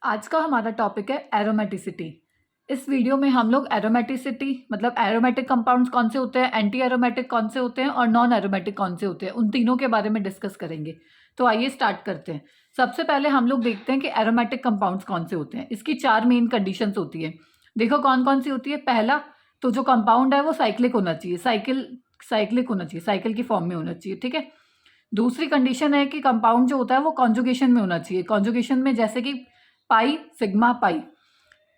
आज का हमारा टॉपिक है एरोमेटिसिटी। इस वीडियो में हम लोग एरोमेटिसिटी मतलब एरोमेटिक कंपाउंड्स कौन से होते हैं, एंटी एरोमेटिक कौन से होते हैं और नॉन एरोमेटिक कौन से होते हैं, उन तीनों के बारे में डिस्कस करेंगे। तो आइए स्टार्ट करते हैं। सबसे पहले हम लोग देखते हैं कि एरोमेटिक कंपाउंड्स कौन से होते हैं। इसकी 4 मेन कंडीशंस होती है। देखो कौन कौन सी होती है। पहला तो जो कंपाउंड है वो साइक्लिक होना चाहिए, साइक्लिक होना चाहिए, साइकिल की फॉर्म में होना चाहिए, ठीक है। दूसरी कंडीशन है कि कंपाउंड जो होता है वो कॉन्जुगेशन में होना चाहिए। कॉन्जुगेशन में जैसे कि पाई सिग्मा पाई,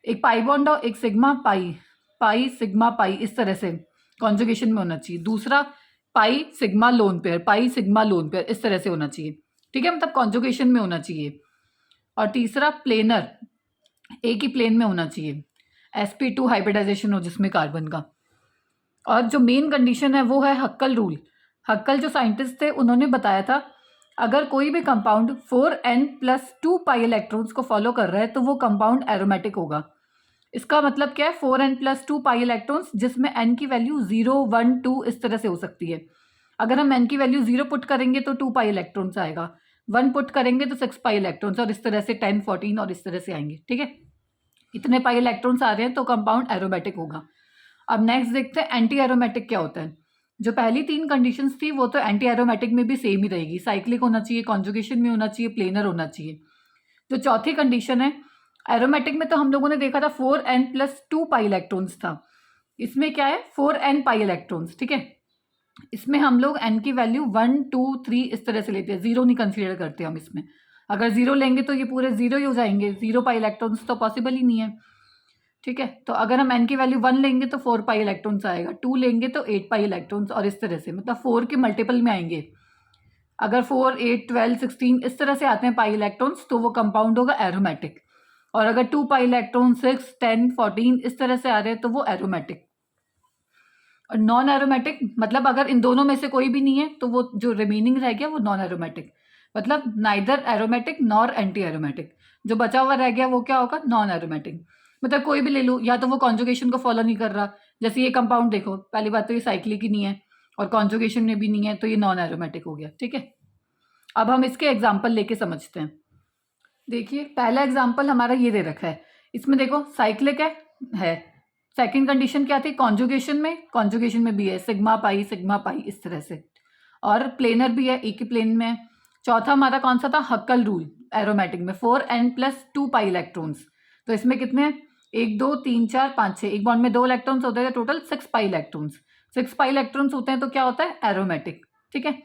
एक पाई बॉन्ड और एक sigma pi, pi sigma pi, इस तरह से कॉन्जुगेशन में होना चाहिए। दूसरा pi sigma lone pair, pi sigma lone pair, इस तरह से होना चाहिए, ठीक है, मतलब कॉन्जुगेशन में होना चाहिए। और तीसरा प्लेनर, एक ही प्लेन में होना चाहिए, sp2 हाइब्रिडाइजेशन हो जिसमें कार्बन का। और जो मेन कंडीशन है वो है हक्कल रूल। हक्कल जो साइंटिस्ट थे उन्होंने बताया था अगर कोई भी कंपाउंड 4n+2 पाई इलेक्ट्रॉन्स को फॉलो कर रहा है तो वो कंपाउंड एरोमेटिक होगा। इसका मतलब क्या है, 4n+2 पाई इलेक्ट्रॉन्स जिसमें n की वैल्यू 0, 1, 2 इस तरह से हो सकती है। अगर हम n की वैल्यू 0 पुट करेंगे तो 2 पाई इलेक्ट्रॉन्स आएगा, 1 पुट करेंगे तो 6 पाई इलेक्ट्रॉन्स, और इस तरह से 10, 14 और इस तरह से आएंगे, ठीक है। इतने पाई इलेक्ट्रॉन्स आ रहे हैं तो कंपाउंड एरोमेटिक होगा। अब नेक्स्ट देखते हैं एंटी एरोमेटिक क्या होता है। जो पहली 3 कंडीशंस थी वो तो एंटी एरोमेटिक में भी सेम ही रहेगी, साइक्लिक होना चाहिए, कॉन्जुगेशन में होना चाहिए, प्लेनर होना चाहिए। जो चौथी कंडीशन है एरोमेटिक में, तो हम लोगों ने देखा था 4n+2 पाई इलेक्ट्रॉन्स था। इसमें क्या है 4n पाई इलेक्ट्रॉन्स, ठीक है। इसमें हम लोग n की वैल्यू 1, 2, 3 इस तरह से लेते हैं, जीरो नहीं कंसीडर करते हम इसमें। अगर जीरो लेंगे तो ये पूरे जीरो ही हो जाएंगे, 0 पाई इलेक्ट्रॉन्स तो पॉसिबल ही नहीं है, ठीक है। तो अगर हम n की वैल्यू 1 लेंगे तो 4 पाई इलेक्ट्रॉन्स आएगा, 2 लेंगे तो 8 पाई इलेक्ट्रॉन्स, और इस तरह से मतलब 4 के मल्टीपल में आएंगे। अगर 4, 8, 12, 16 इस तरह से आते हैं पाई इलेक्ट्रॉन्स तो वो कंपाउंड होगा एरोमेटिक। और अगर 2 पाई इलेक्ट्रॉन, 6, 10, 14 इस तरह से आ रहे हैं तो वो एरोमेटिक। और नॉन एरोमेटिक मतलब अगर इन दोनों में से कोई भी नहीं है तो वो जो रिमेनिंग रह गया वो नॉन एरोमेटिक, मतलब neither aromatic nor anti aromatic. जो बचा हुआ रह गया वो क्या होगा, नॉन एरोमेटिक। मतलब कोई भी ले लो, या तो वो कॉन्जुगेशन को फॉलो नहीं कर रहा, जैसे ये कंपाउंड देखो, पहली बात तो ये साइक्लिक ही नहीं है और कॉन्जुगेशन में भी नहीं है, तो ये नॉन एरोमेटिक हो गया, ठीक है। अब हम इसके एग्जाम्पल लेके समझते हैं। देखिए पहला एग्जाम्पल हमारा ये दे रखा है, इसमें देखो साइक्लिक है। सेकंड कंडीशन क्या थी, कॉन्जुगेशन में भी है, सिग्मा पाई इस तरह से। और प्लेनर भी है, एक ही प्लेन में है। चौथा हमारा कौन सा था, हक्कल रूल, एरोमेटिक में 4n+2 पाई इलेक्ट्रॉन्स। तो इसमें कितने हैं, 1, 2, 3, 4, 5, 6, एक बॉन्ड में 2 इलेक्ट्रॉन्स होते हैं, total 6 pi electrons. 6 pi electrons होते हैं तो क्या होता है, एरोमेटिक, ठीक है।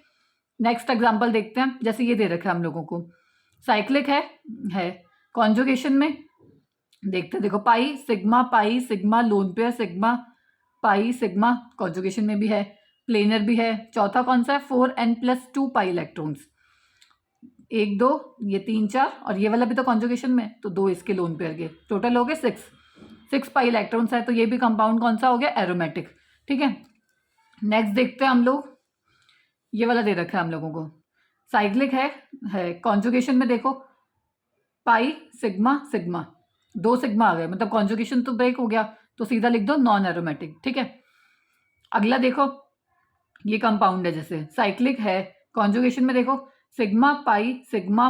नेक्स्ट एग्जाम्पल देखते हैं, जैसे ये दे रखा है हम लोगों को, साइक्लिक है। कॉन्जुगेशन में देखते हैं, देखो pi sigma lone pair, sigma pi sigma, conjugation में भी है, प्लेनर भी है। चौथा कौन सा है, 4n+2 पाई इलेक्ट्रॉन्स, 1, 2, ये 3, 4 और ये वाला भी तो कॉन्जुगेशन में, तो 2 इसके लोन पेयर के, टोटल हो गए 6 पाई इलेक्ट्रॉन्स है, तो ये भी कंपाउंड कौन सा हो गया, एरोमेटिक, ठीक है। नेक्स्ट देखते हैं हम लोग, ये वाला दे रखा है हम लोगों को, साइक्लिक है कॉन्जुगेशन में देखो पाई सिग्मा सिग्मा, 2 सिग्मा आ गए, मतलब कॉन्जुगेशन तो ब्रेक हो गया, तो सीधा लिख दो नॉन एरोमेटिक, ठीक है। अगला देखो, ये कंपाउंड है जैसे साइक्लिक है, कॉन्जुगेशन में देखो sigma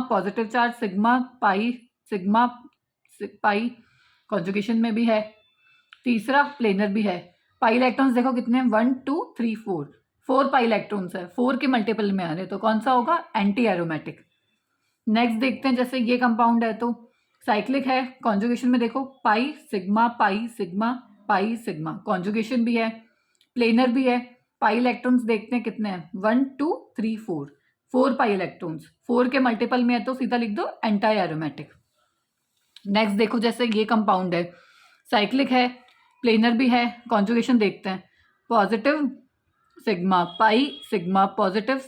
positive charge, sigma pi conjugation में भी है। तीसरा प्लेनर भी है। पाई इलेक्ट्रॉन्स देखो कितने हैं, 1, 2, 3, 4 पाई इलेक्ट्रॉन्स है, 4 के मल्टीपल में आ रहे, तो कौन सा होगा, एंटी एरोमेटिक। नेक्स्ट देखते हैं, जैसे ये कंपाउंड है तो साइक्लिक है, कॉन्जुगेशन में देखो pi sigma pi sigma, conjugation भी है, प्लेनर भी है। पाई इलेक्ट्रॉन्स देखते हैं कितने हैं, 1, 2, 3, 4 पाई इलेक्ट्रॉन्स, 4 के मल्टीपल में है तो सीधा लिख दो एंटी एरोमेटिक। नेक्स्ट देखो, जैसे ये कंपाउंड है, साइक्लिक है, प्लेनर भी है, कॉन्जुगेशन देखते हैं, positive sigma positive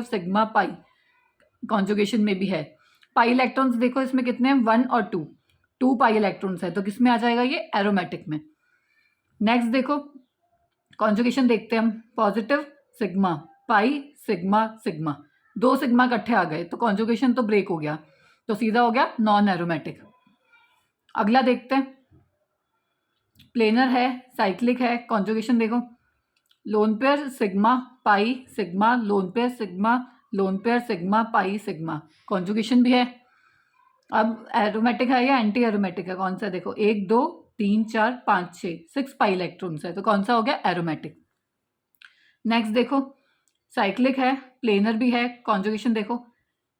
sigma pi, conjugation में भी है। पाई इलेक्ट्रॉन्स देखो इसमें कितने हैं, 1 और 2 पाई इलेक्ट्रॉन्स है, तो किस में आ जाएगा ये, एरोमेटिक में। नेक्स्ट देखो कॉन्जुगेशन देखते हैं हम, पॉजिटिव सिग्मा सिग्मा, 2 सिग्मा इकट्ठे आ गए तो कॉन्जुगेशन तो ब्रेक हो गया, तो सीधा हो गया नॉन एरोमेटिक। अगला देखते हैं, प्लेनर है, साइक्लिक है, कॉन्जुगेशन देखो lone pair sigma lone pair sigma pi sigma, conjugation भी है। अब एरोमेटिक है या एंटी एरोमेटिक है, कौन सा? देखो 1 2 3 4 5 6 6 पाई इलेक्ट्रॉन्स है, तो कौन सा हो गया? एरोमेटिक। नेक्स्ट देखो साइक्लिक है, प्लेनर भी है, कॉन्जुगेशन देखो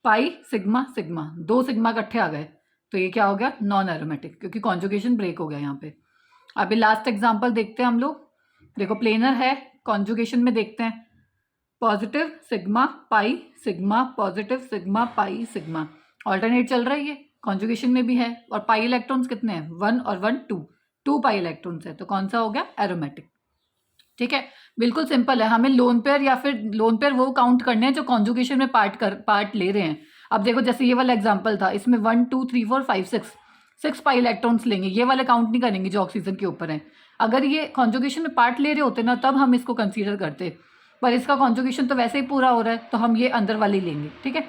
पाई सिग्मा सिग्मा, 2 सिग्मा इकट्ठे आ गए, तो ये क्या हो गया? नॉन एरोमेटिक, क्योंकि कॉन्जुगेशन ब्रेक हो गया यहाँ पे। अभी लास्ट एग्जांपल देखते हैं हम लोग। देखो प्लेनर है, कॉन्जुगेशन में देखते हैं positive sigma pi sigma, positive sigma pi sigma, alternate चल रहा है ये, कॉन्जुगेशन में भी है। और पाई इलेक्ट्रॉन्स कितने हैं? 1 और 1 2, 2 पाई इलेक्ट्रॉन्स है, तो कौन सा हो गया? एरोमेटिक। ठीक है, बिल्कुल सिंपल है। हमें लोन पेयर या फिर लोन पेयर वो काउंट करने हैं जो कॉन्जुगेशन में पार्ट ले रहे हैं। अब देखो जैसे ये वाला एग्जांपल था, इसमें 1 2 3 4 5 6 पाई इलेक्ट्रॉन्स लेंगे, ये वाले काउंट नहीं करेंगे जो ऑक्सीजन के ऊपर है। अगर ये कॉन्जुगेशन में पार्ट ले रहे होते ना तब हम इसको कंसीडर करते, पर इसका कॉन्जुगेशन तो वैसे ही पूरा हो रहा है, तो हम ये अंदर वाले लेंगे। ठीक है,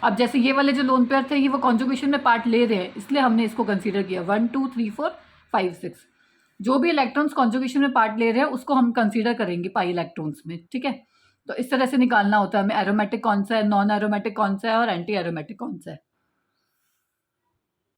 अब जैसे ये वाले जो लोन पेयर थे ये वो कॉन्जुगेशन में पार्ट ले रहे हैं, इसलिए हमने इसको कंसीडर किया 1 2 3 4 5 6। जो भी इलेक्ट्रॉन्स कॉन्जुगेशन में पार्ट ले रहे हैं उसको हम कंसीडर करेंगे पाई इलेक्ट्रॉन्स में। ठीक है, तो इस तरह से निकालना होता है हमें एरोमेटिक कौन सा है, नॉन एरोमेटिक कौन सा है और एंटी एरोमेटिक कौन सा है।